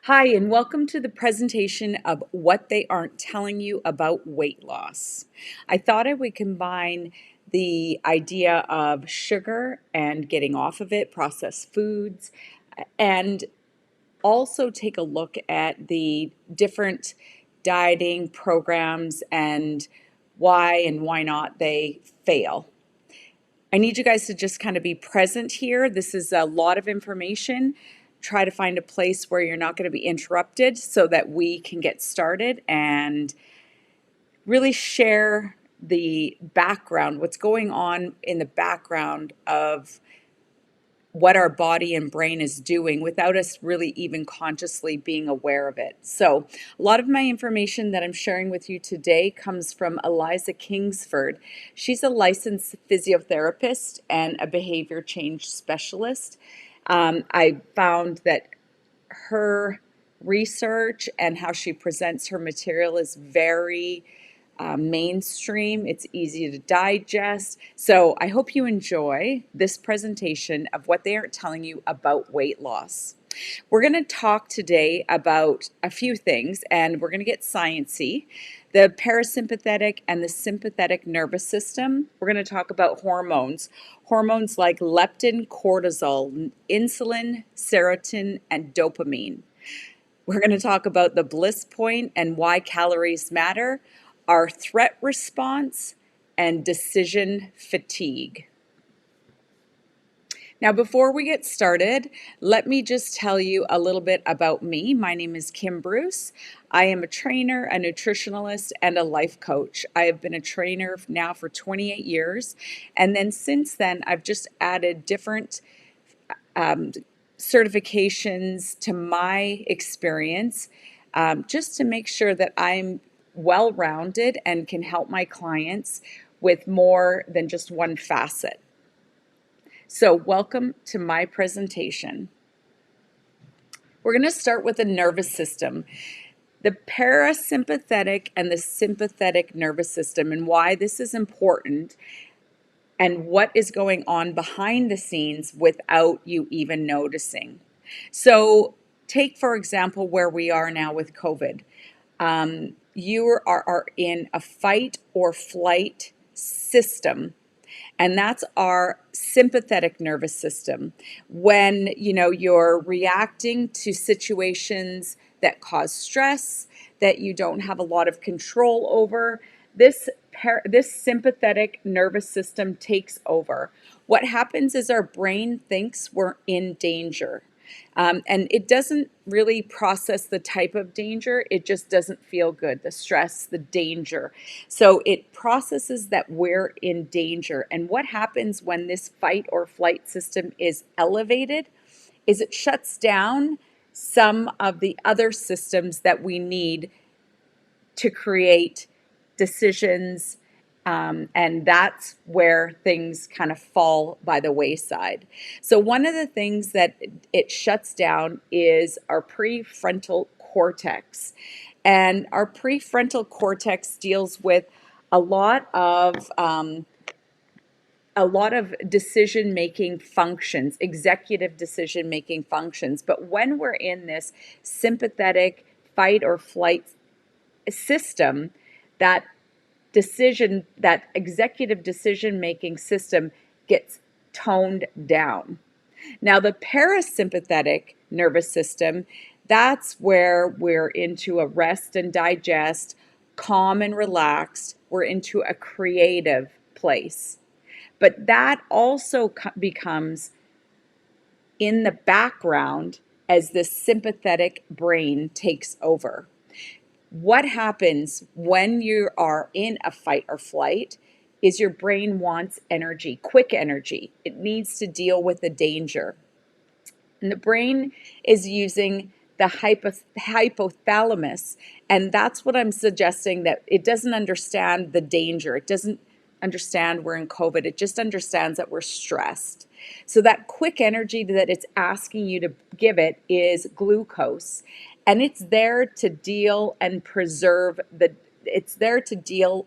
Hi, and welcome to the presentation of What They Aren't Telling You About Weight Loss. I thought I would combine the idea of sugar and getting off of it, processed foods, and also take a look at the different dieting programs and why not they fail. I need you guys to just kind of be present here. This is a lot of information. Try to find a place where you're not going to be interrupted so that we can get started and really share the background, what's going on in the background of what our body and brain is doing without us really even consciously being aware of it. So, a lot of my information that I'm sharing with you today comes from Eliza Kingsford. She's a licensed physiotherapist and a behavior change specialist. I found that her research and how she presents her material is very mainstream. It's easy to digest. So I hope you enjoy this presentation of what they aren't telling you about weight loss. We're going to talk today about a few things, and we're going to get sciencey. The parasympathetic and the sympathetic nervous system. We're going to talk about hormones. Hormones like leptin, cortisol, insulin, serotonin, and dopamine. We're going to talk about the bliss point and why calories matter, our threat response, and decision fatigue. Now, before we get started, let me just tell you a little bit about me. My name is Kim Bruce. I am a trainer, a nutritionalist, and a life coach. I have been a trainer now for 28 years. And then since then, I've just added different certifications to my experience, just to make sure that I'm well rounded and can help my clients with more than just one facet. So, welcome to my presentation. We're going to start with the nervous system. The parasympathetic and the sympathetic nervous system, and why this is important and what is going on behind the scenes without you even noticing. So, take for example where we are now with COVID. You are in a fight or flight system, and that's our sympathetic nervous system. When you're reacting to situations that cause stress that you don't have a lot of control over, this sympathetic nervous system takes over. What happens is our brain thinks we're in danger. And it doesn't really process the type of danger. It just doesn't feel good, the stress, the danger. So it processes that we're in danger. And what happens when this fight or flight system is elevated is it shuts down some of the other systems that we need to create decisions, and that's where things kind of fall by the wayside. So, one of the things that it shuts down is our prefrontal cortex. And our prefrontal cortex deals with a lot of decision making functions, executive decision making functions. But when we're in this sympathetic fight or flight system, that that executive decision making system gets toned down. Now, the parasympathetic nervous system, that's where we're into a rest and digest, calm and relaxed. We're into a creative place. But that also becomes in the background as the sympathetic brain takes over. What happens when you are in a fight or flight is your brain wants energy, quick energy. It needs to deal with the danger. And the brain is using the hypothalamus. And that's what I'm suggesting, that it doesn't understand the danger. It doesn't understand we're in COVID. It just understands that we're stressed. So that quick energy that it's asking you to give it is glucose. And it's there to deal and preserve it's there to deal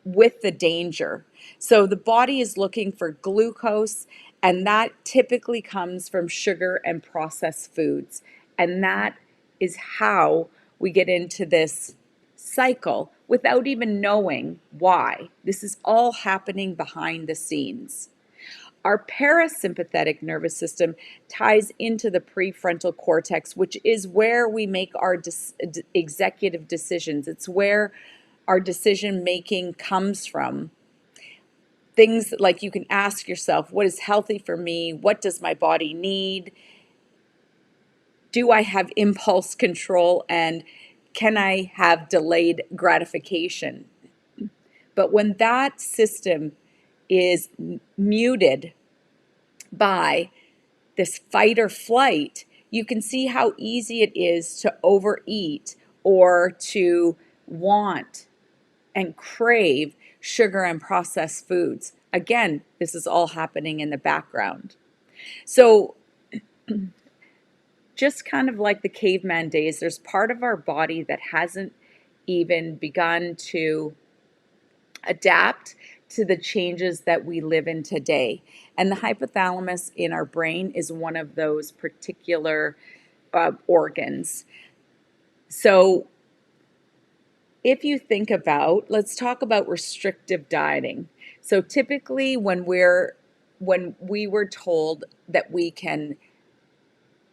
with the danger. So the body is looking for glucose, and that typically comes from sugar and processed foods. And that is how we get into this cycle without even knowing why. This is all happening behind the scenes. Our parasympathetic nervous system ties into the prefrontal cortex, which is where we make our executive decisions. It's where our decision making comes from. Things like you can ask yourself, what is healthy for me? What does my body need? Do I have impulse control, and can I have delayed gratification? But when that system is muted by this fight or flight, you can see how easy it is to overeat or to want and crave sugar and processed foods. Again, this is all happening in the background. So, just kind of like the caveman days, there's part of our body that hasn't even begun to adapt to the changes that we live in today. And the hypothalamus in our brain is one of those particular organs. So if you think about, let's talk about restrictive dieting. So typically when we were told that we can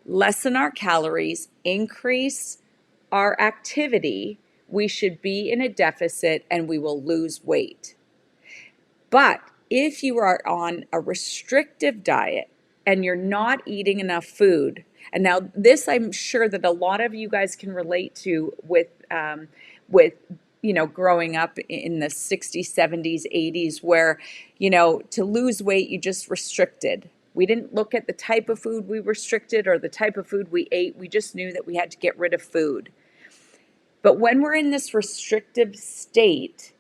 lessen our calories, increase our activity, we should be in a deficit and we will lose weight. But if you are on a restrictive diet and you're not eating enough food, and now this I'm sure that a lot of you guys can relate to with growing up in the 60s, 70s, 80s, where to lose weight you just restricted. We didn't look at the type of food we restricted or the type of food we ate. We just knew that we had to get rid of food. But when we're in this restrictive state,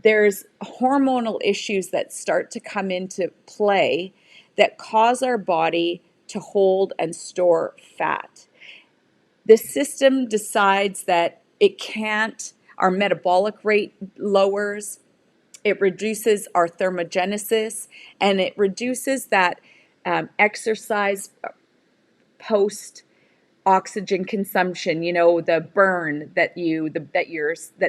there's hormonal issues that start to come into play that cause our body to hold and store fat. The system decides that it can't, our metabolic rate lowers, it reduces our thermogenesis, and it reduces that exercise post oxygen consumption, the burn that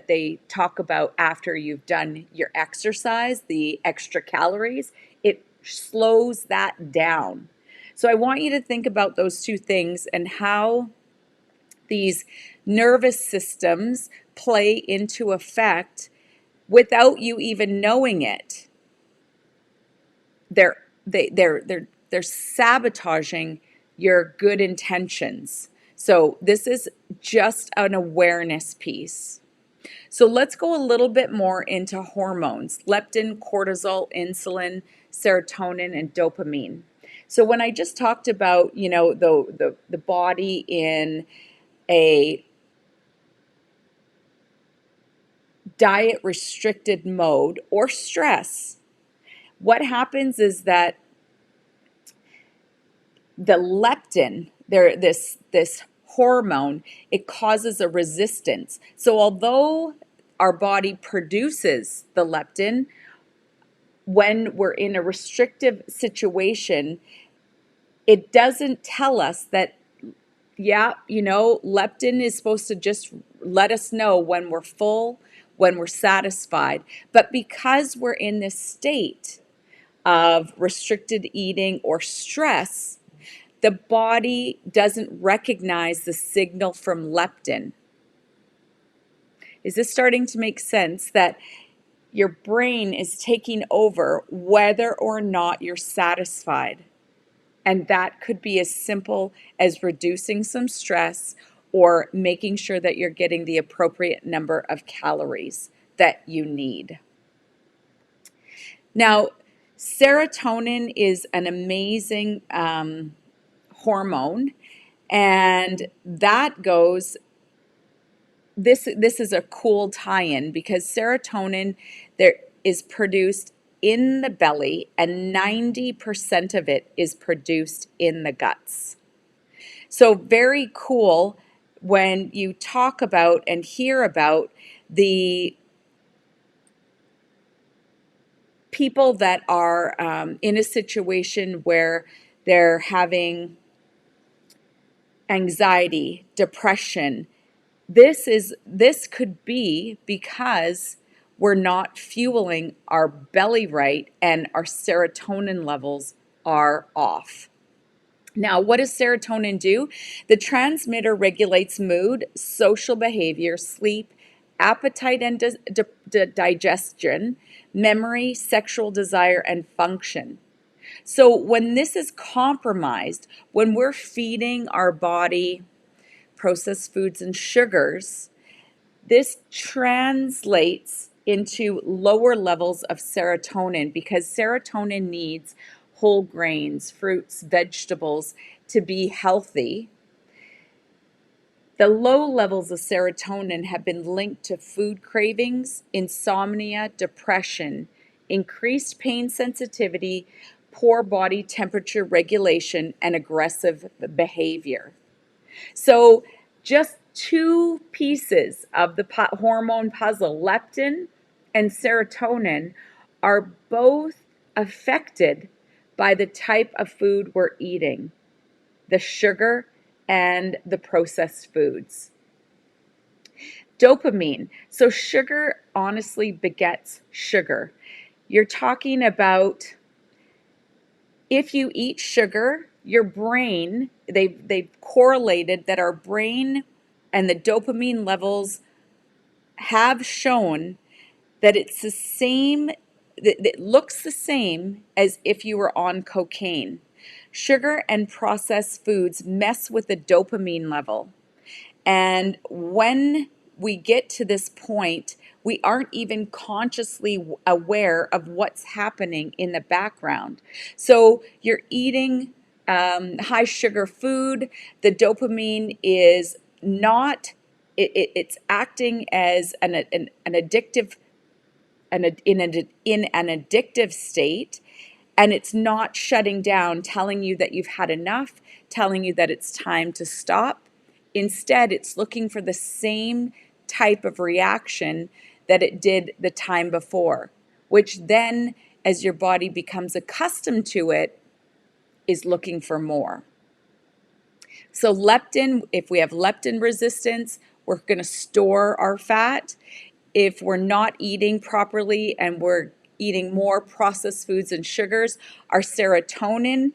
they talk about after you've done your exercise, the extra calories, it slows that down. So I want you to think about those two things and how these nervous systems play into effect without you even knowing it. They're sabotaging your good intentions. So this is just an awareness piece. So let's go a little bit more into hormones: leptin, cortisol, insulin, serotonin, and dopamine. So when I just talked about, the body in a diet restricted mode or stress, what happens is that the leptin, this hormone, it causes a resistance. So although our body produces the leptin, when we're in a restrictive situation, it doesn't tell us that, leptin is supposed to just let us know when we're full, when we're satisfied. But because we're in this state of restricted eating or stress, the body doesn't recognize the signal from leptin. Is this starting to make sense, that your brain is taking over whether or not you're satisfied? And that could be as simple as reducing some stress or making sure that you're getting the appropriate number of calories that you need. Now, serotonin is an amazing hormone, and that goes, this is a cool tie-in, because serotonin there is produced in the belly and 90% of it is produced in the guts. So very cool when you talk about and hear about the people that are in a situation where they're having anxiety, depression. This could be because we're not fueling our belly right and our serotonin levels are off. Now, what does serotonin do? The transmitter regulates mood, social behavior, sleep, appetite and digestion, memory, sexual desire, and function. So, when this is compromised, when we're feeding our body processed foods and sugars, this translates into lower levels of serotonin because serotonin needs whole grains, fruits, vegetables to be healthy. The low levels of serotonin have been linked to food cravings, insomnia, depression, increased pain sensitivity, poor body temperature regulation, and aggressive behavior. So, just two pieces of the hormone puzzle, leptin and serotonin, are both affected by the type of food we're eating, the sugar and the processed foods. Dopamine. So, sugar honestly begets sugar. You're talking about if you eat sugar, your brain, they've correlated that our brain and the dopamine levels have shown that it's the same, that it looks the same as if you were on cocaine. Sugar and processed foods mess with the dopamine level. And when we get to this point, we aren't even consciously aware of what's happening in the background. So you're eating high sugar food, the dopamine is not, it's acting as an addictive, in an addictive state, and it's not shutting down, telling you that you've had enough, telling you that it's time to stop. Instead, it's looking for the same type of reaction that it did the time before, which then, as your body becomes accustomed to it, is looking for more. So, leptin, if we have leptin resistance, we're going to store our fat. If we're not eating properly and we're eating more processed foods and sugars, our serotonin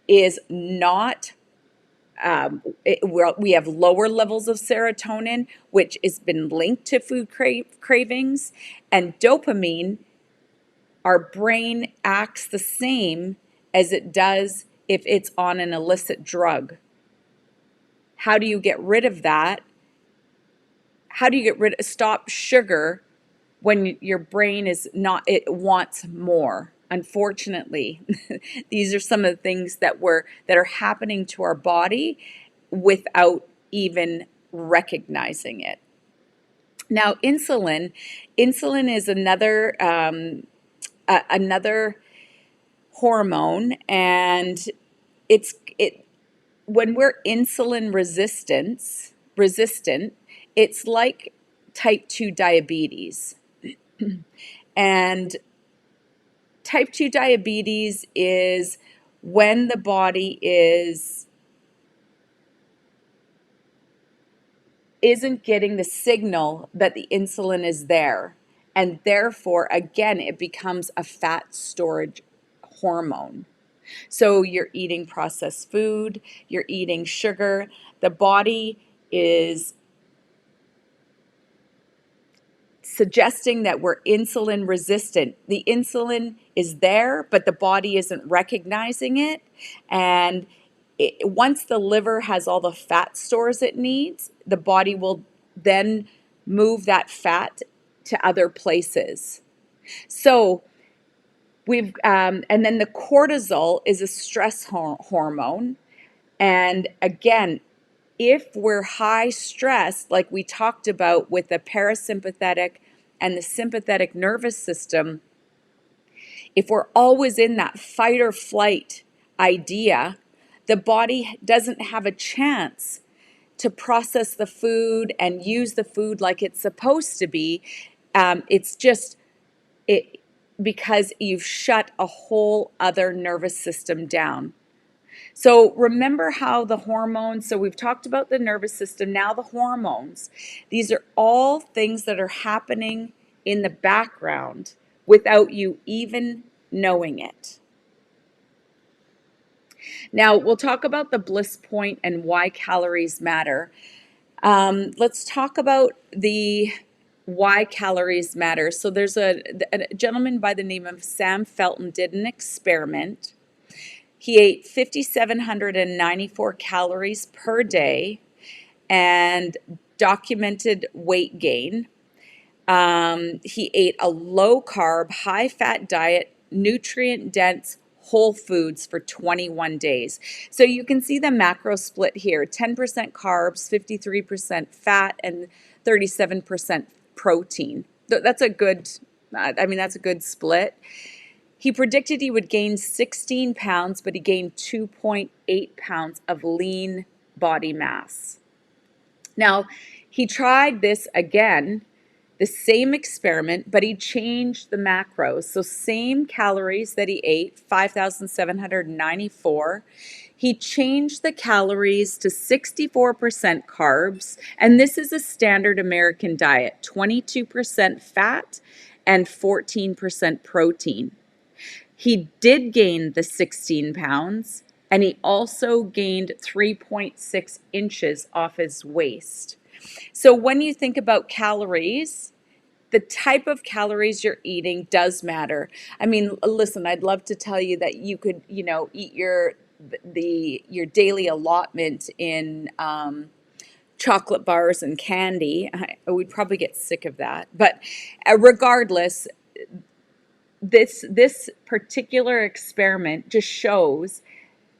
is not, we have lower levels of serotonin, which has been linked to food cravings. And dopamine, our brain acts the same as it does if it's on an illicit drug. How do you get rid of that? How do you stop sugar when your brain is not, it wants more? Unfortunately, these are some of the things that are happening to our body without even recognizing it. Now, insulin is another hormone, and it when we're insulin resistant, it's like type 2 diabetes. And type 2 diabetes is when the body isn't getting the signal that the insulin is there. And therefore, again, it becomes a fat storage hormone. So you're eating processed food, you're eating sugar. The body is suggesting that we're insulin resistant. The insulin is there, but the body isn't recognizing it. And once the liver has all the fat stores it needs, the body will then move that fat to other places. So and then the cortisol is a stress hormone. And again, if we're high stress, like we talked about with the parasympathetic and the sympathetic nervous system, if we're always in that fight or flight idea, the body doesn't have a chance to process the food and use the food like it's supposed to be. It's just it because you've shut a whole other nervous system down. So remember how the hormones, so we've talked about the nervous system, now the hormones. These are all things that are happening in the background without you even knowing it. Now, we'll talk about the bliss point and why calories matter. Let's talk about the why calories matter. So there's a gentleman by the name of Sam Felton did an experiment. He ate 5,794 calories per day and documented weight gain. He ate a low carb, high fat diet, nutrient dense whole foods for 21 days. So you can see the macro split here, 10% carbs, 53% fat, and 37% protein. That's a good, that's a good split. He predicted he would gain 16 pounds, but he gained 2.8 pounds of lean body mass. Now, he tried this again, the same experiment, but he changed the macros. So same calories that he ate, 5,794. He changed the calories to 64% carbs, and this is a standard American diet, 22% fat and 14% protein. He did gain the 16 pounds, and he also gained 3.6 inches off his waist. So when you think about calories, the type of calories you're eating does matter. I mean, listen, I'd love to tell you that you could, eat your daily allotment in chocolate bars and candy. We'd probably get sick of that. But regardless, this particular experiment just shows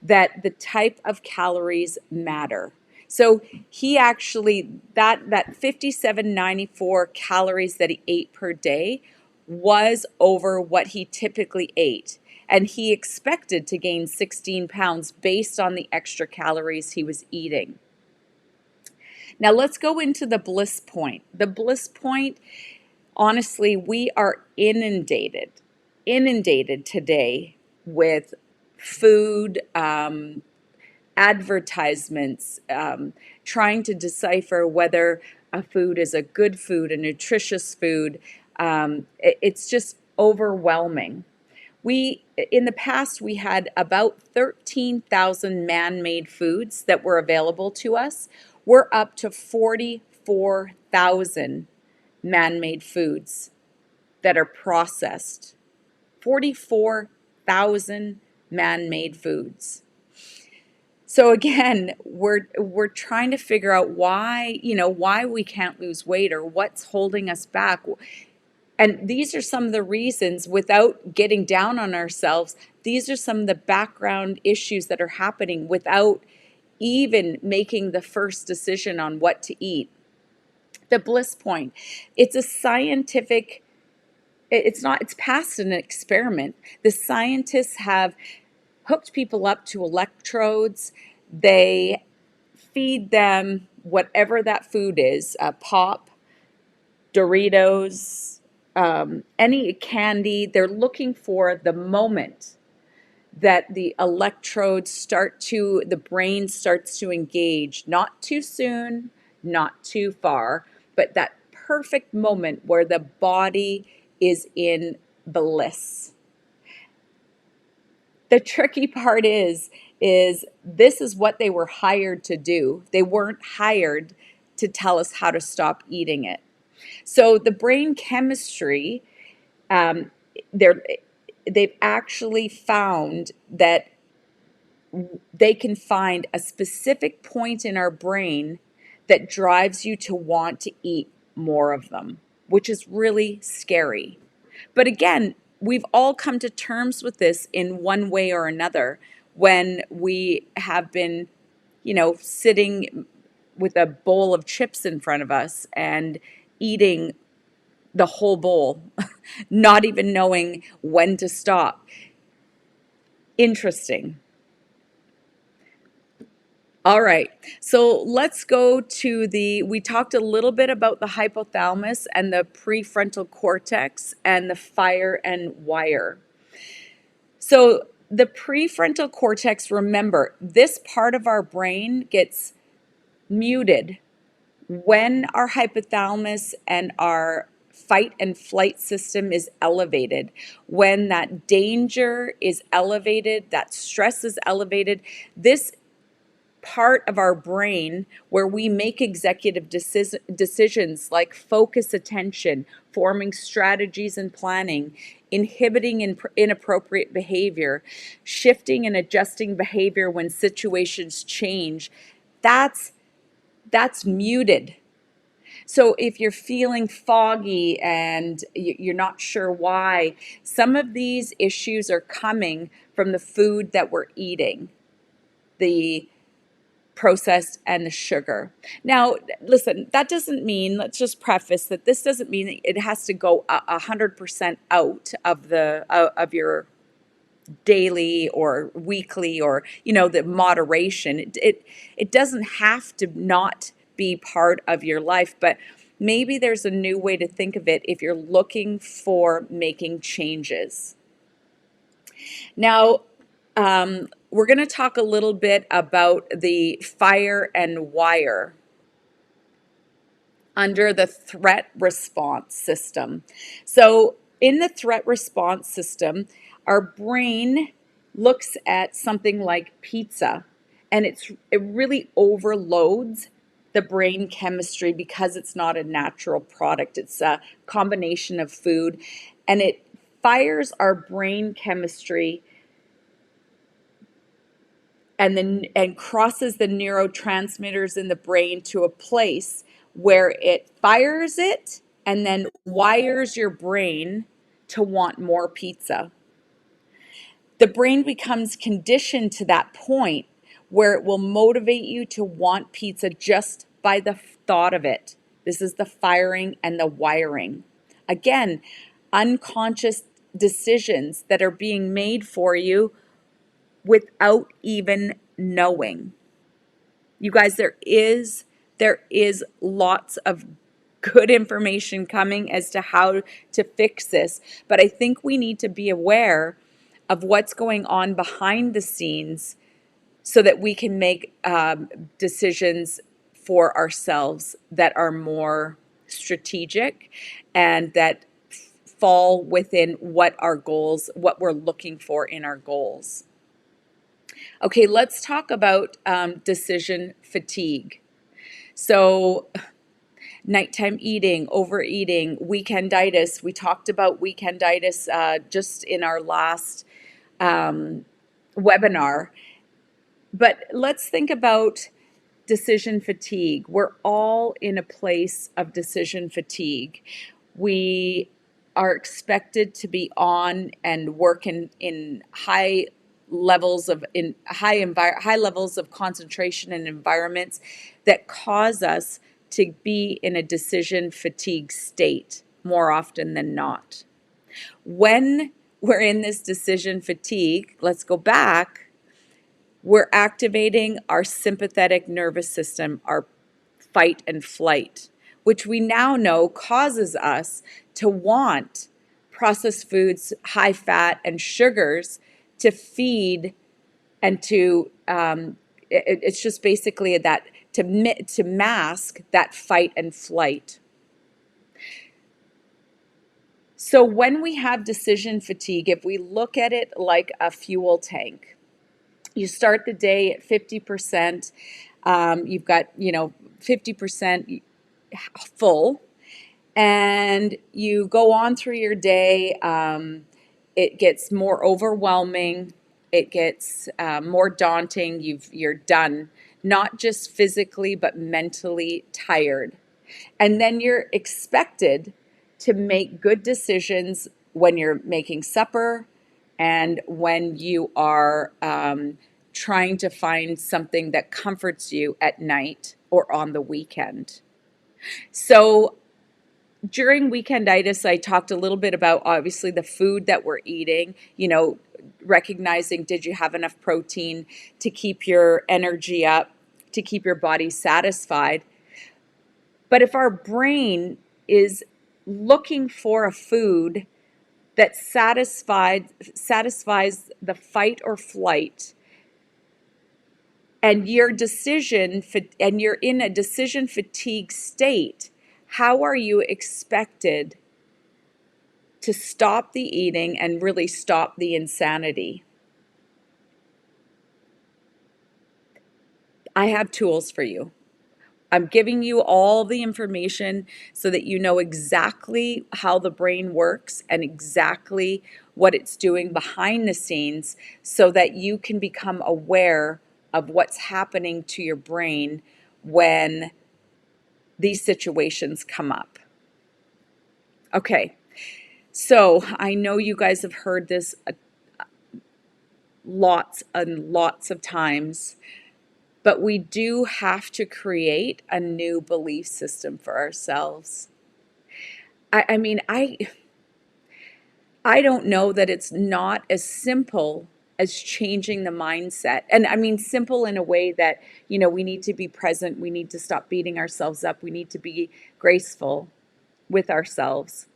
that the type of calories matter. So he actually, that 5794 calories that he ate per day was over what he typically ate. And he expected to gain 16 pounds based on the extra calories he was eating. Now let's go into the bliss point. The bliss point, honestly, we are inundated today with food, advertisements, trying to decipher whether a food is a good food, a nutritious food. It's just overwhelming. In the past, we had about 13,000 man-made foods that were available to us. We're up to 44,000 man-made foods that are processed. 44,000 man-made foods. So again, we're trying to figure out why we can't lose weight or what's holding us back. And these are some of the reasons, without getting down on ourselves, these are some of the background issues that are happening without even making the first decision on what to eat. The bliss point, it's a scientific, it's past an experiment. The scientists have hooked people up to electrodes. They feed them whatever that food is, pop, Doritos, any candy. They're looking for the moment that the electrodes the brain starts to engage, not too soon, not too far, but that perfect moment where the body is in bliss. The tricky part is this is what they were hired to do. They weren't hired to tell us how to stop eating it. So the brain chemistry, they've actually found that they can find a specific point in our brain that drives you to want to eat more of them, which is really scary. But again, we've all come to terms with this in one way or another when we have been, sitting with a bowl of chips in front of us and eating the whole bowl, not even knowing when to stop. Interesting. All right, so let's go to we talked a little bit about the hypothalamus and the prefrontal cortex and the fire and wire. So The prefrontal cortex, remember, this part of our brain gets muted when our hypothalamus and our fight and flight system is elevated, when that danger is elevated, that stress is elevated. This part of our brain where we make executive decisions like focus attention, forming strategies and planning, inhibiting inappropriate behavior, shifting and adjusting behavior when situations change, that's muted. So if you're feeling foggy and you're not sure why, some of these issues are coming from the food that we're eating, the processed and the sugar. Now, listen, that doesn't mean, let's just preface that this doesn't mean that it has to go 100% out of of your daily or weekly, or the moderation. It doesn't have to not be part of your life, but maybe there's a new way to think of it if you're looking for making changes. Now, we're going to talk a little bit about the fire and wire under the threat response system. So in the threat response system, our brain looks at something like pizza, and it really overloads the brain chemistry because it's not a natural product. It's a combination of food, and it fires our brain chemistry and crosses the neurotransmitters in the brain to a place where it fires it and then wires your brain to want more pizza. The brain becomes conditioned to that point where it will motivate you to want pizza just by the thought of it. This is the firing and the wiring. Again, unconscious decisions that are being made for you without even knowing. You guys, there is lots of good information coming as to how to fix this, but I think we need to be aware of what's going on behind the scenes so that we can make decisions for ourselves that are more strategic and that fall within what our goals, what we're looking for in our goals. Okay, let's talk about decision fatigue. So, nighttime eating, overeating, weekenditis. We talked about weekenditis just in our last webinar. But let's think about decision fatigue. We're all in a place of decision fatigue. We are expected to be on and work in high levels of high levels of concentration and environments that cause us to be in a decision fatigue state more often than not. When we're in this decision fatigue, let's go back, we're activating our sympathetic nervous system, our fight and flight, which we now know causes us to want processed foods, high fat, and sugars to feed and to, it's just basically that to mask that fight and flight. So when we have decision fatigue, if we look at it like a fuel tank, you start the day at 50%, you've got, 50% full, and you go on through your day. It gets more overwhelming. It gets more daunting. You're done, not just physically, but mentally tired. And then you're expected to make good decisions when you're making supper and when you are trying to find something that comforts you at night or on the weekend. So during weekenditis, I talked a little bit about obviously the food that we're eating, recognizing, did you have enough protein to keep your energy up, to keep your body satisfied? But if our brain is looking for a food that satisfies the fight or flight, and you're in a decision fatigue state, how are you expected to stop the eating and really stop the insanity? I have tools for you. I'm giving you all the information so that you know exactly how the brain works and exactly what it's doing behind the scenes so that you can become aware of what's happening to your brain when these situations come up. Okay, so I know you guys have heard this lots and lots of times, but we do have to create a new belief system for ourselves. I mean, I don't know that it's not as simple as changing the mindset. And I mean, simple in a way that, we need to be present. We need to stop beating ourselves up. We need to be graceful with ourselves.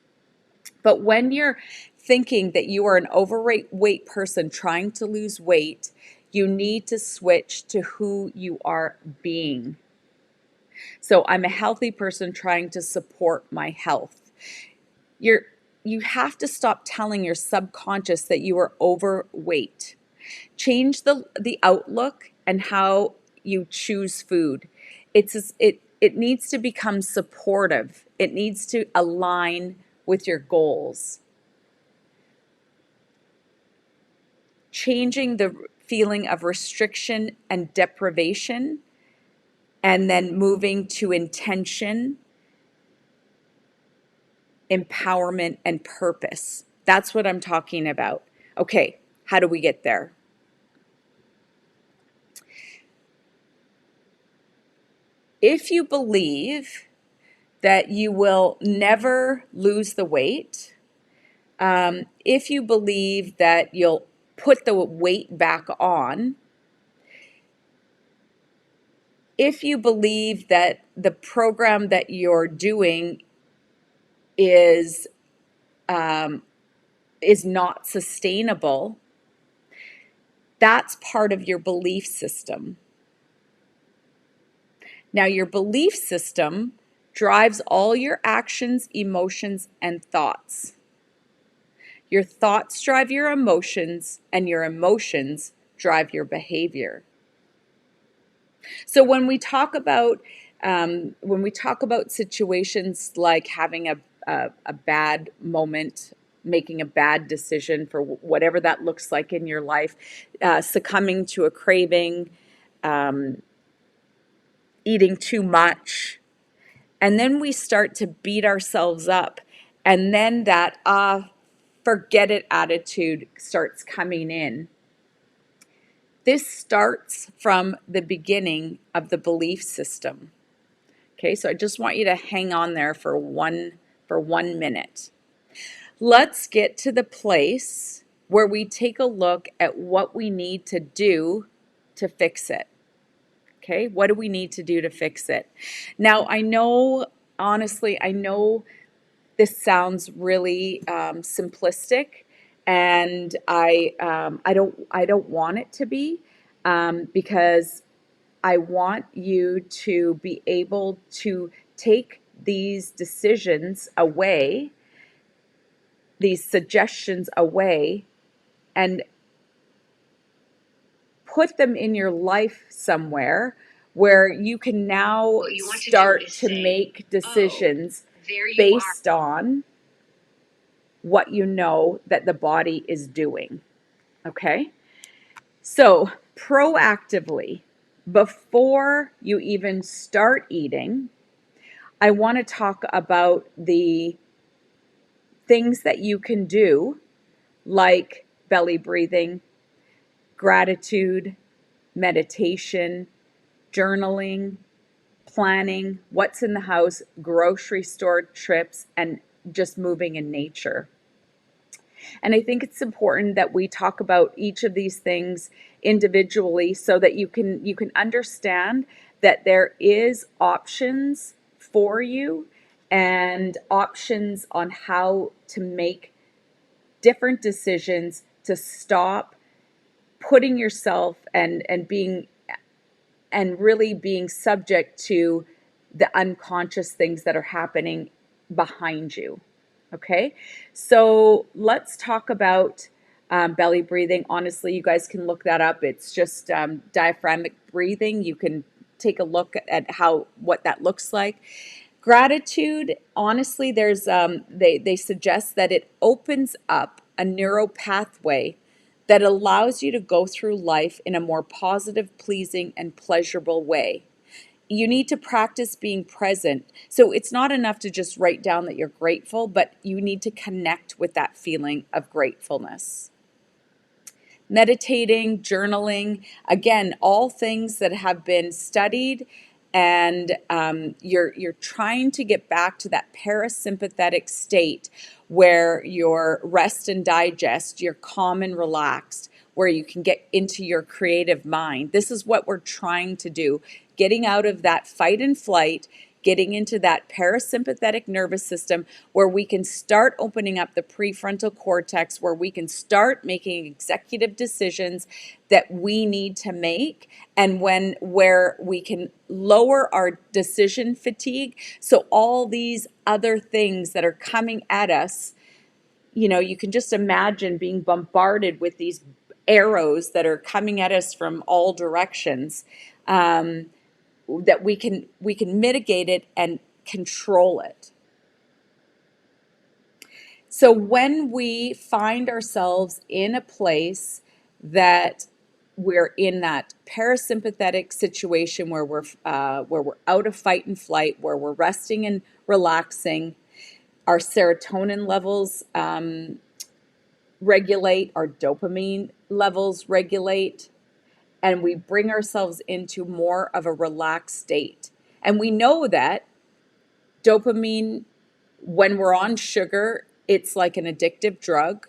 But when you're thinking that you are an overweight person trying to lose weight, you need to switch to who you are being. So I'm a healthy person trying to support my health. You have to stop telling your subconscious that you are overweight. Change the outlook and how you choose food. It needs to become supportive. It needs to align with your goals. Changing the feeling of restriction and deprivation, and then moving to intention, empowerment, and purpose. That's what I'm talking about. Okay, how do we get there? If you believe that you will never lose the weight, if you believe that you'll put the weight back on, if you believe that the program that you're doing is not sustainable, that's part of your belief system. Now, your belief system drives all your actions, emotions, and thoughts. Your thoughts drive your emotions, and your emotions drive your behavior. So when we talk about situations like having a bad moment, making a bad decision for whatever that looks like in your life, succumbing to a craving, eating too much, and then we start to beat ourselves up, and then that forget it attitude starts coming in. This starts from the beginning of the belief system. Okay, so I just want you to hang on there for 1 minute. Let's get to the place where we take a look at what we need to do to fix it. Okay, what do we need to do to fix it? Now, honestly, I know this sounds really simplistic, and I don't want it to be, because I want you to be able to take these decisions away, these suggestions away, and put them in your life somewhere where you can now start to make decisions based on what you know that the body is doing. Okay? So, proactively, before you even start eating, I want to talk about the things that you can do, like belly breathing, gratitude, meditation, journaling, planning, what's in the house, grocery store trips, and just moving in nature. And I think it's important that we talk about each of these things individually so that you can understand that there is options for you and options on how to make different decisions to stop putting yourself and being and really being subject to the unconscious things that are happening behind you. Okay, so let's talk about belly breathing. Honestly, you guys can look that up. It's just diaphragmatic breathing. You can take a look at what that looks like. Gratitude, honestly, there's they suggest that it opens up a neural pathway that allows you to go through life in a more positive, pleasing, and pleasurable way. You need to practice being present. So it's not enough to just write down that you're grateful, but you need to connect with that feeling of gratefulness. Meditating, journaling, again, all things that have been studied, and you're trying to get back to that parasympathetic state where you're rest and digest, you're calm and relaxed, where you can get into your creative mind. This is what we're trying to do, getting out of that fight and flight, getting into that parasympathetic nervous system where we can start opening up the prefrontal cortex, where we can start making executive decisions that we need to make, and where we can lower our decision fatigue. So all these other things that are coming at us, you can just imagine being bombarded with these arrows that are coming at us from all directions. That we can mitigate it and control it. So when we find ourselves in a place that we're in that parasympathetic situation where we're out of fight and flight, where we're resting and relaxing, our serotonin levels regulate, our dopamine levels regulate, and we bring ourselves into more of a relaxed state. And we know that dopamine, when we're on sugar, it's like an addictive drug.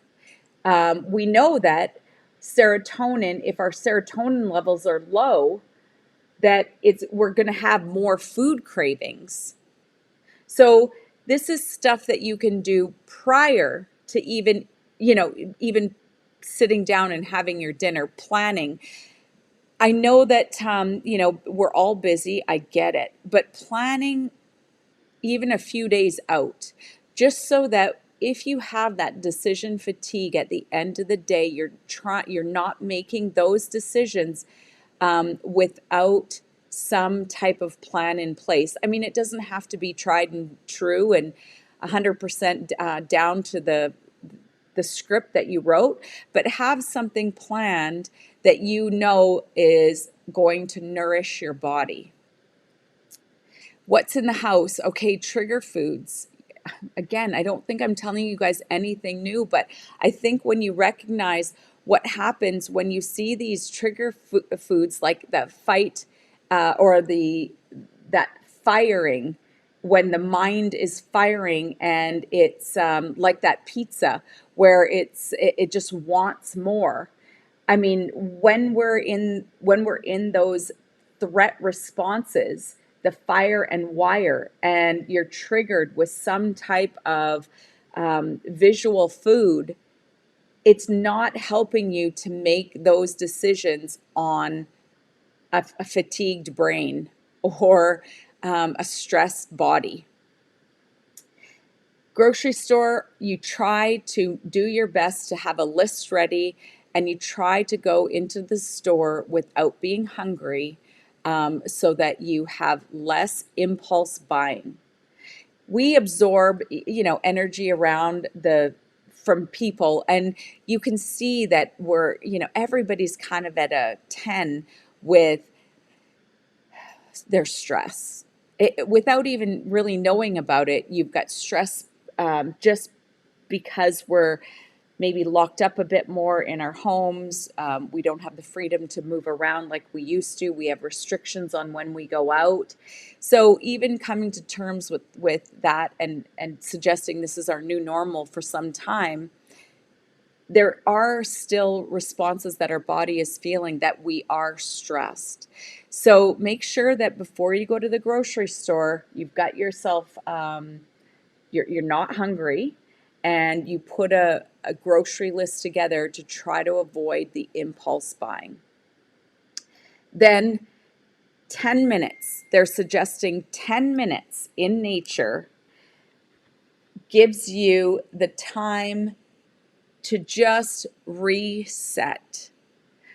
We know that serotonin, if our serotonin levels are low, that we're going to have more food cravings. So this is stuff that you can do prior to even sitting down and having your dinner, planning. I know that we're all busy. I get it, but planning even a few days out, just so that if you have that decision fatigue at the end of the day, you're not making those decisions without some type of plan in place. I mean, it doesn't have to be tried and true and 100% down to the script that you wrote, but have something planned that you know is going to nourish your body. What's in the house? Okay, trigger foods. Again, I don't think I'm telling you guys anything new, but I think when you recognize what happens when you see these trigger foods like the fight or that firing, when the mind is firing, and it's like that pizza where it just wants more. I mean, when we're in those threat responses, the fire and wire, and you're triggered with some type of visual food, it's not helping you to make those decisions on a fatigued brain or a stressed body. Grocery store, you try to do your best to have a list ready, and you try to go into the store without being hungry, so that you have less impulse buying. We absorb, energy from people, and you can see that everybody's kind of at a 10 with their stress. Without even really knowing about it, you've got stress just because we're maybe locked up a bit more in our homes. We don't have the freedom to move around like we used to. We have restrictions on when we go out. So even coming to terms with that, and suggesting this is our new normal for some time, there are still responses that our body is feeling that we are stressed. So make sure that before you go to the grocery store, you've got yourself, you're not hungry, and you put a grocery list together to try to avoid the impulse buying. Then 10 minutes, they're suggesting 10 minutes in nature gives you the time to just reset.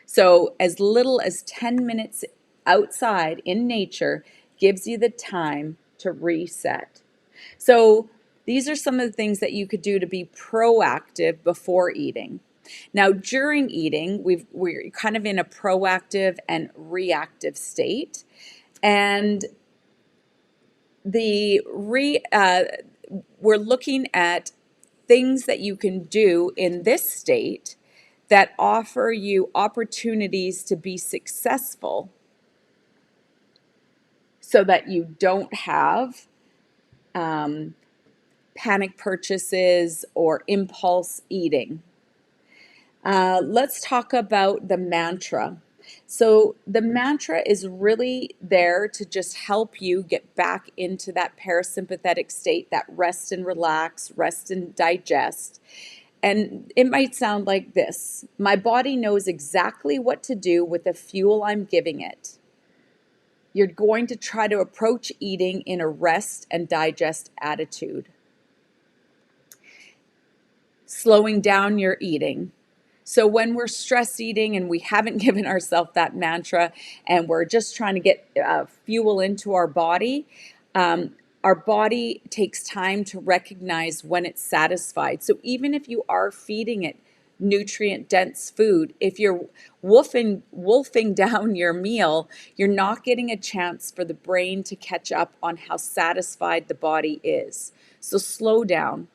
So, as little as 10 minutes outside in nature gives you the time to reset. So, these are some of the things that you could do to be proactive before eating. Now, during eating, we're kind of in a proactive and reactive state. And we're looking at things that you can do in this state that offer you opportunities to be successful so that you don't have panic purchases or impulse eating. Let's talk about the mantra. So, the mantra is really there to just help you get back into that parasympathetic state, that rest and relax, rest and digest. And it might sound like this: my body knows exactly what to do with the fuel I'm giving it. You're going to try to approach eating in a rest and digest attitude. Slowing down your eating. So when we're stress eating and we haven't given ourselves that mantra and we're just trying to get fuel into our body takes time to recognize when it's satisfied. So even if you are feeding it nutrient dense food, if you're wolfing down your meal, you're not getting a chance for the brain to catch up on how satisfied the body is. So slow down.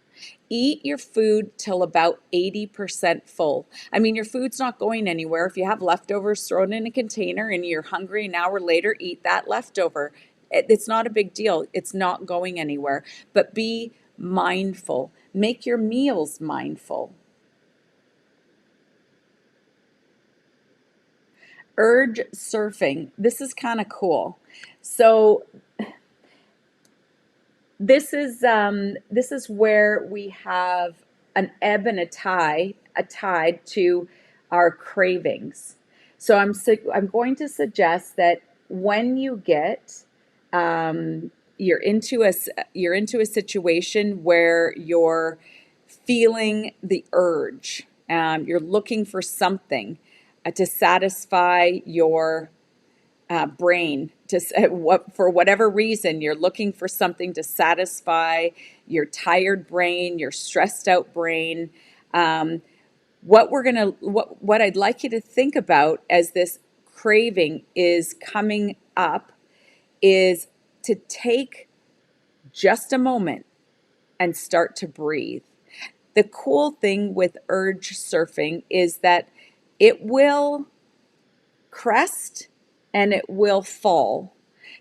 Eat your food till about 80% full. I mean, your food's not going anywhere. If you have leftovers, throw it in a container and you're hungry an hour later, eat that leftover. It's not a big deal. It's not going anywhere. But be mindful. Make your meals mindful. Urge surfing. This is kind of cool. So this is where we have an ebb and a tide to our cravings. So I'm going to suggest that when you get you're into a situation where you're feeling the urge, you're looking for something to satisfy your brain to for whatever reason you're looking for something to satisfy your tired brain, your stressed out brain. What I'd like you to think about as this craving is coming up is to take just a moment and start to breathe. The cool thing with urge surfing is that it will crest and it will fall.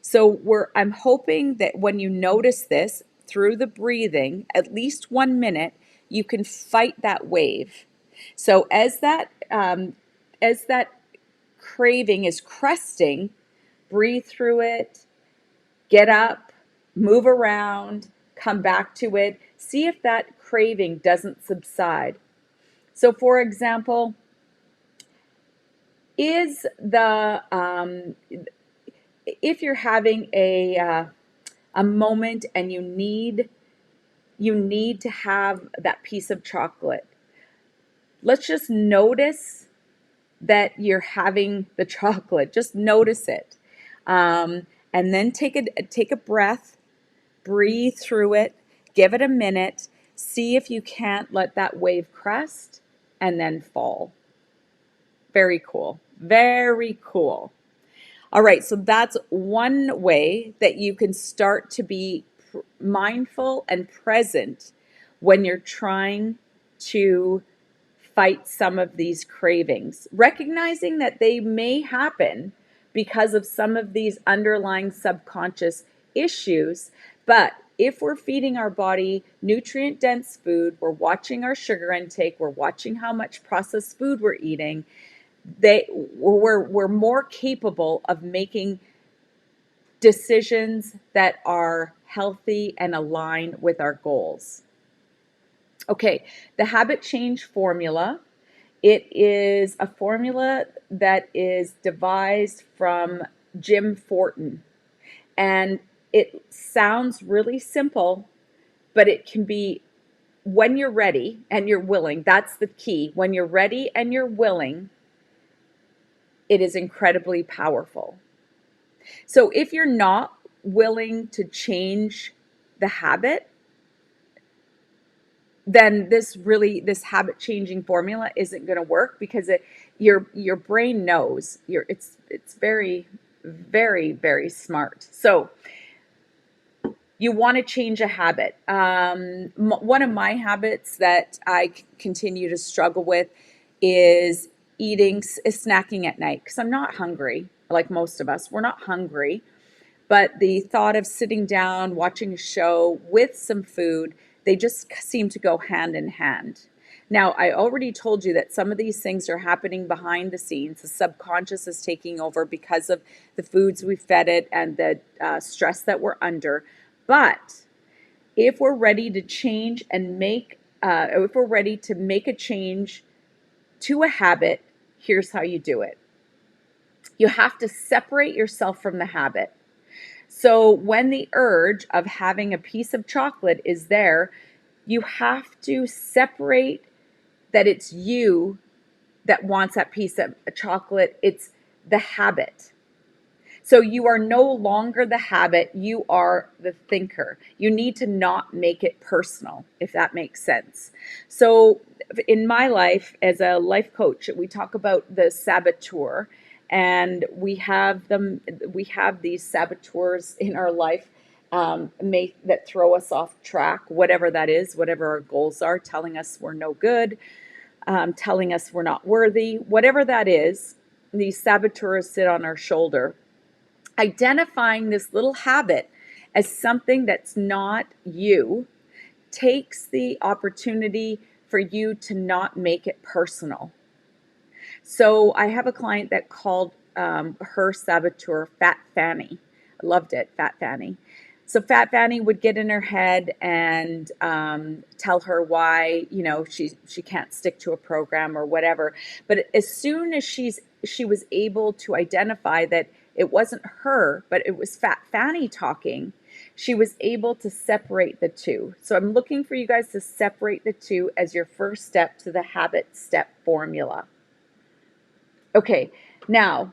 So I'm hoping that when you notice this through the breathing, at least 1 minute, you can fight that wave. So as that craving is cresting, breathe through it, get up, move around, come back to it. See if that craving doesn't subside. So, for example, is the if you're having a moment and you need to have that piece of chocolate, let's just notice that you're having the chocolate. Just notice it, and then take a breath, breathe through it, give it a minute, see if you can't let that wave crest and then fall. Very cool. Very cool. All right, so that's one way that you can start to be mindful and present when you're trying to fight some of these cravings, recognizing that they may happen because of some of these underlying subconscious issues. But if we're feeding our body nutrient dense food, we're watching our sugar intake, we're watching how much processed food we're eating, we're more capable of making decisions that are healthy and align with our goals. Okay, the habit change formula. It is a formula that is devised from Jim Fortin. And it sounds really simple, but it can be, when you're ready and you're willing, that's the key. When you're ready and you're willing, it is incredibly powerful. So if you're not willing to change the habit, then this habit changing formula isn't going to work, because your brain knows, it's very, very, very smart. So you want to change a habit. One of my habits that I continue to struggle with is snacking at night, because I'm not hungry like most of us. We're not hungry, but the thought of sitting down, watching a show with some food, they just seem to go hand in hand. Now, I already told you that some of these things are happening behind the scenes. The subconscious is taking over because of the foods we fed it and the stress that we're under. But if we're ready to change and if we're ready to make a change to a habit, here's how you do it. You have to separate yourself from the habit. So when the urge of having a piece of chocolate is there, you have to separate that it's you that wants that piece of chocolate. It's the habit. So you are no longer the habit, you are the thinker. You need to not make it personal, if that makes sense. So in my life as a life coach, we talk about the saboteur, and we have these saboteurs in our life, that throw us off track, whatever that is, whatever our goals are, telling us we're no good, telling us we're not worthy, whatever that is. These saboteurs sit on our shoulder. Identifying this little habit as something that's not you takes the opportunity for you to not make it personal. So I have a client that called her saboteur Fat Fanny. I loved it, Fat Fanny. So Fat Fanny would get in her head and tell her why, she can't stick to a program or whatever. But as soon as she was able to identify that it wasn't her, but it was Fat Fanny talking, she was able to separate the two. So I'm looking for you guys to separate the two as your first step to the habit step formula. Okay, now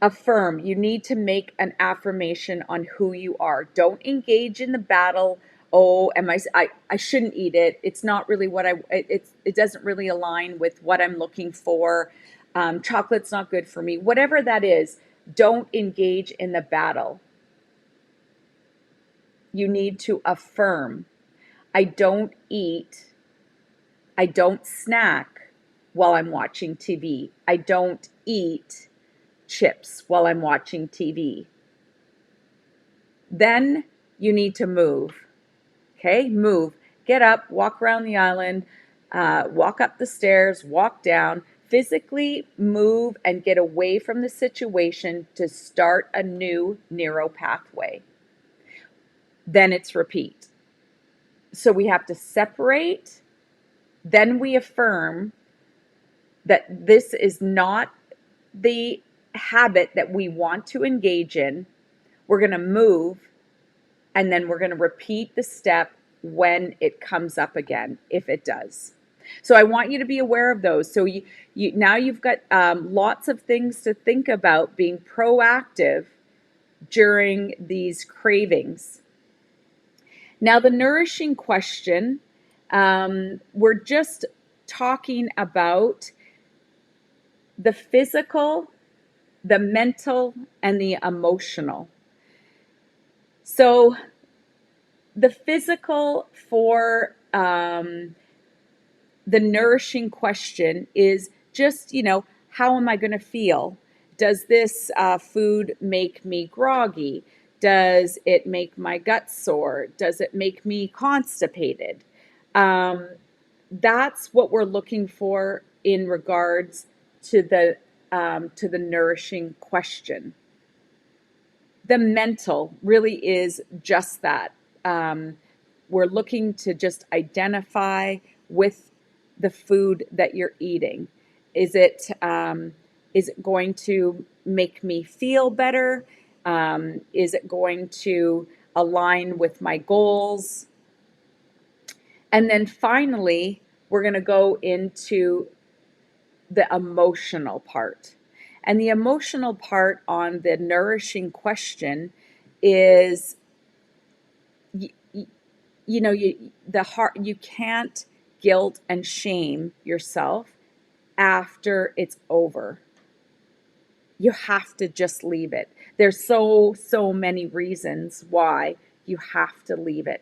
affirm. You need to make an affirmation on who you are. Don't engage in the battle. Oh, I shouldn't eat it. It's not really what it doesn't really align with what I'm looking for. Chocolate's not good for me. Whatever that is, don't engage in the battle. You need to affirm. I don't eat. I don't snack while I'm watching TV. I don't eat chips while I'm watching TV. Then you need to move. Okay, move. Get up, walk around the island, walk up the stairs, walk down. Physically move and get away from the situation to start a new neuro pathway. Then it's repeat. So we have to separate, then we affirm that this is not the habit that we want to engage in. We're going to move, and then we're going to repeat the step when it comes up again, if it does. So I want you to be aware of those. So now you've got lots of things to think about, being proactive during these cravings. Now, the nourishing question, we're just talking about the physical, the mental, and the emotional. So the physical for the nourishing question is just, how am I going to feel? Does this food make me groggy? Does it make my gut sore? Does it make me constipated? That's what we're looking for in regards to the nourishing question. The mental really is just that. we're looking to just identify with the food that you're eating. Is it is it going to make me feel better? Is it going to align with my goals? And then finally, we're going to go into the emotional part. And the emotional part on the nourishing question is, you, the heart, you can't guilt and shame yourself after it's over. You have to just leave it. There's so many reasons why you have to leave it.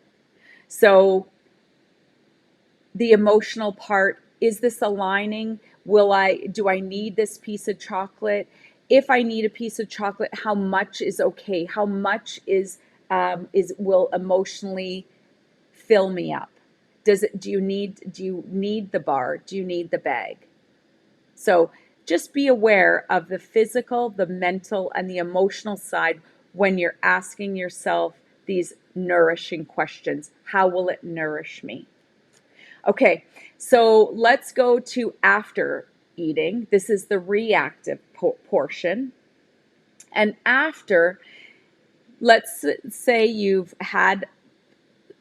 So the emotional part, is this aligning? Do I need this piece of chocolate? If I need a piece of chocolate, how much is okay? How much will emotionally fill me up? Do you need the bar? Do you need the bag? So just be aware of the physical, the mental, and the emotional side when you're asking yourself these nourishing questions. How will it nourish me? Okay, so let's go to after eating. This is the reactive portion. And after, let's say you've had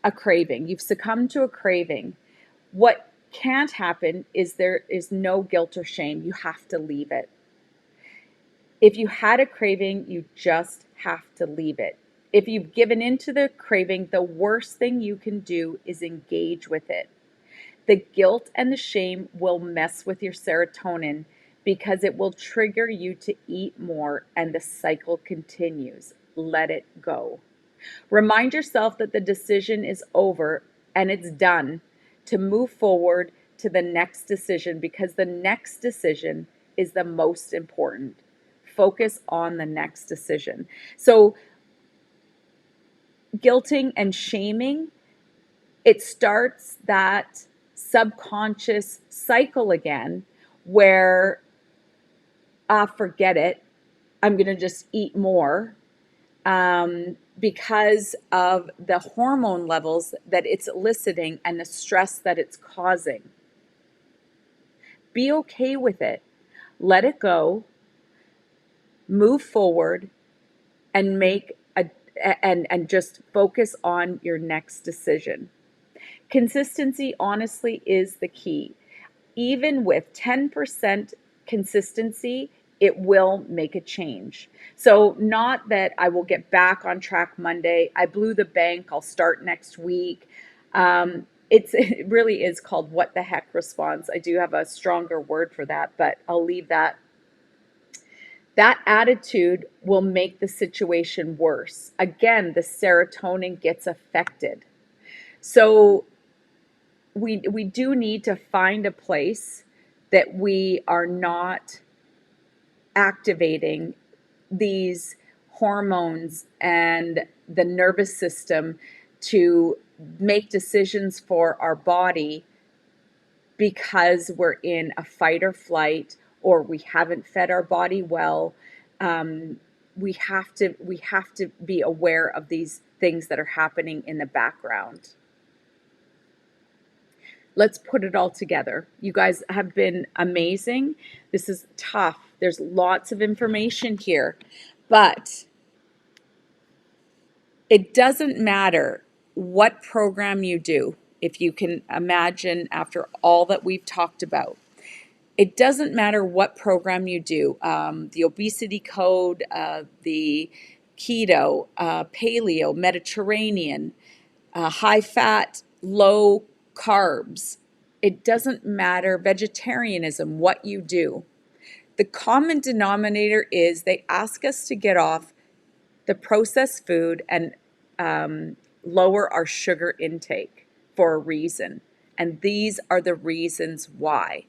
a craving, you've succumbed to a craving. What can't happen is there is no guilt or shame. You have to leave it. If you had a craving, you just have to leave it. If you've given into the craving, the worst thing you can do is engage with it. The guilt and the shame will mess with your serotonin because it will trigger you to eat more, and the cycle continues. Let it go. Remind yourself that the decision is over and it's done, to move forward to the next decision, because the next decision is the most important. Focus on the next decision. So, guilting and shaming, it starts that subconscious cycle again where, forget it, I'm going to just eat more, because of the hormone levels that it's eliciting and the stress that it's causing. Be okay with it. Let it go. Move forward and and just focus on your next decision. Consistency, honestly, is the key. Even with 10% consistency, it will make a change. So, not that I will get back on track Monday, I blew the bank, I'll start next week. It really is called what the heck response. I do have a stronger word for that, but I'll leave that. That attitude will make the situation worse. Again, the serotonin gets affected. So, we do need to find a place that we are not activating these hormones and the nervous system to make decisions for our body because we're in a fight or flight, or we haven't fed our body well. We have to be aware of these things that are happening in the background. Let's put it all together. You guys have been amazing. This is tough. There's lots of information here, but it doesn't matter what program you do. If you can imagine, after all that we've talked about, it doesn't matter what program you do, the obesity code, the keto, paleo, Mediterranean, high fat, low carbs. It doesn't matter, vegetarianism, what you do. The common denominator is they ask us to get off the processed food and lower our sugar intake for a reason. And these are the reasons why.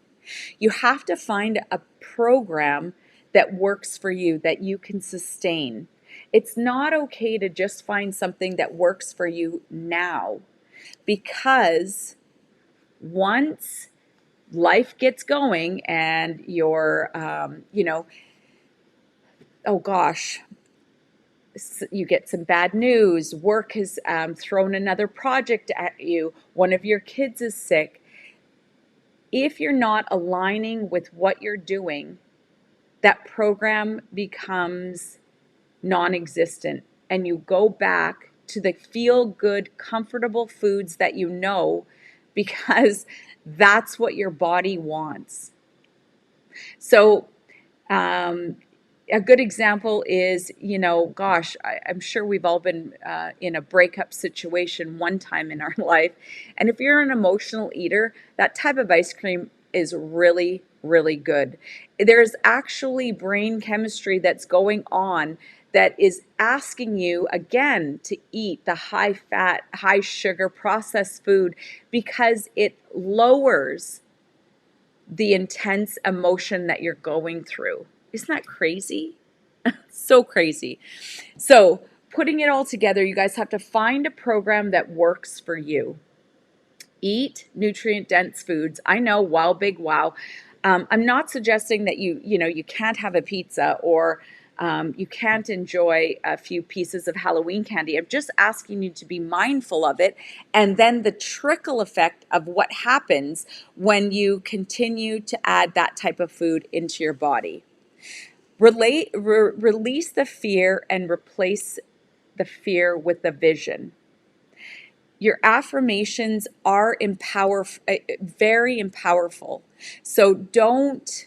You have to find a program that works for you, that you can sustain. It's not okay to just find something that works for you now, because once life gets going and you're, oh gosh, you get some bad news, work has thrown another project at you, one of your kids is sick. If you're not aligning with what you're doing, that program becomes non existent, and you go back to the feel good, comfortable foods that you know because that's what your body wants. So, um, a good example is, gosh, I'm sure we've all been in a breakup situation one time in our life. And if you're an emotional eater, that type of ice cream is really, really good. There's actually brain chemistry that's going on that is asking you again to eat the high fat, high sugar processed food because it lowers the intense emotion that you're going through. Isn't that crazy? So crazy. So, putting it all together, you guys have to find a program that works for you. Eat nutrient dense foods. I know, wow, big wow. I'm not suggesting that you can't have a pizza or you can't enjoy a few pieces of Halloween candy. I'm just asking you to be mindful of it, and then the trickle effect of what happens when you continue to add that type of food into your body. Release the fear and replace the fear with the vision. Your affirmations are very powerful. So don't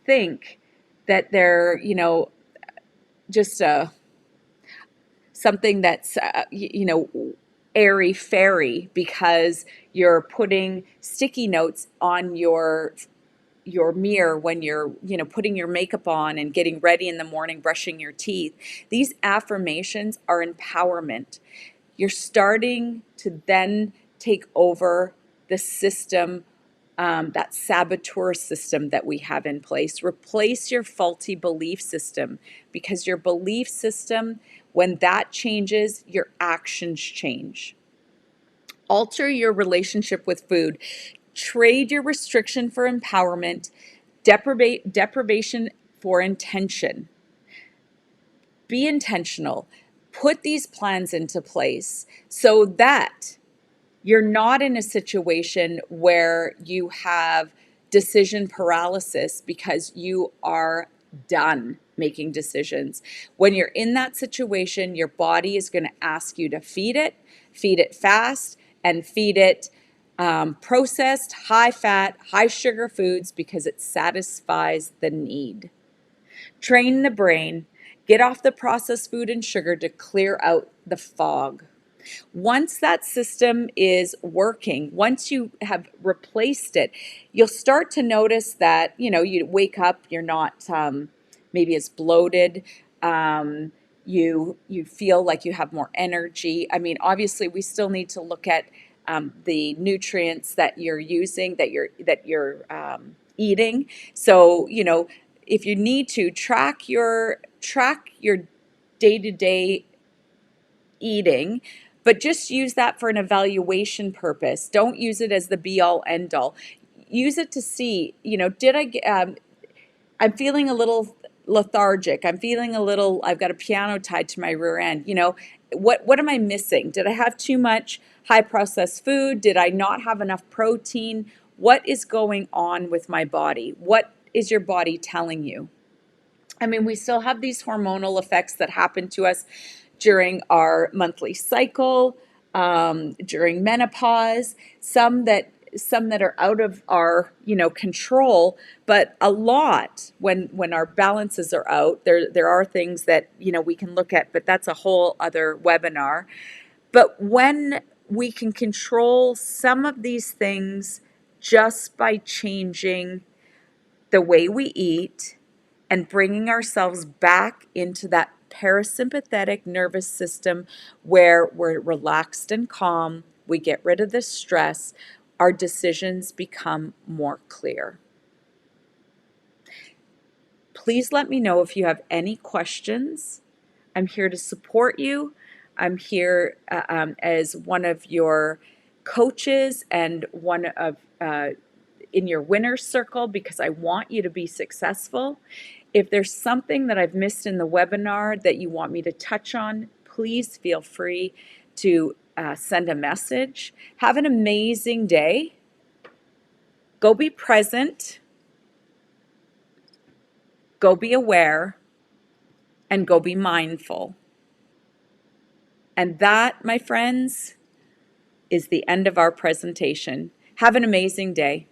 think that they're just something that's airy fairy because you're putting sticky notes on your mirror when you're putting your makeup on and getting ready in the morning, brushing your teeth. These affirmations are empowerment. You're starting to then take over the system, that saboteur system that we have in place. Replace your faulty belief system, because your belief system, when that changes, your actions change. Alter your relationship with food. Trade your restriction for empowerment, deprivation for intention. Be intentional. Put these plans into place so that you're not in a situation where you have decision paralysis because you are done making decisions. When you're in that situation, your body is going to ask you to feed it fast, and feed it processed, high fat, high sugar foods because it satisfies the need. Train the brain, get off the processed food and sugar to clear out the fog. Once that system is working, once you have replaced it, you'll start to notice that, you wake up, you're not maybe as bloated. You feel like you have more energy. I mean, obviously, we still need to look at the nutrients that you're using, that you're eating. So, if you need to track your day to day eating, but just use that for an evaluation purpose. Don't use it as the be all end all. Use it to see, did I get, I'm feeling a little lethargic. I'm feeling a little, I've got a piano tied to my rear end. What am I missing? Did I have too much high processed food? Did I not have enough protein? What is going on with my body? What is your body telling you? I mean, we still have these hormonal effects that happen to us during our monthly cycle, during menopause, some that are out of our control, but a lot when our balances are out. There are things that we can look at, but that's a whole other webinar. But when we can control some of these things just by changing the way we eat and bringing ourselves back into that parasympathetic nervous system where we're relaxed and calm, we get rid of the stress, our decisions become more clear. Please let me know if you have any questions. I'm here to support you. I'm here as one of your coaches and one of in your winner's circle because I want you to be successful. If there's something that I've missed in the webinar that you want me to touch on, please feel free to send a message. Have an amazing day. Go be present, go be aware, and go be mindful. And that, my friends, is the end of our presentation. Have an amazing day.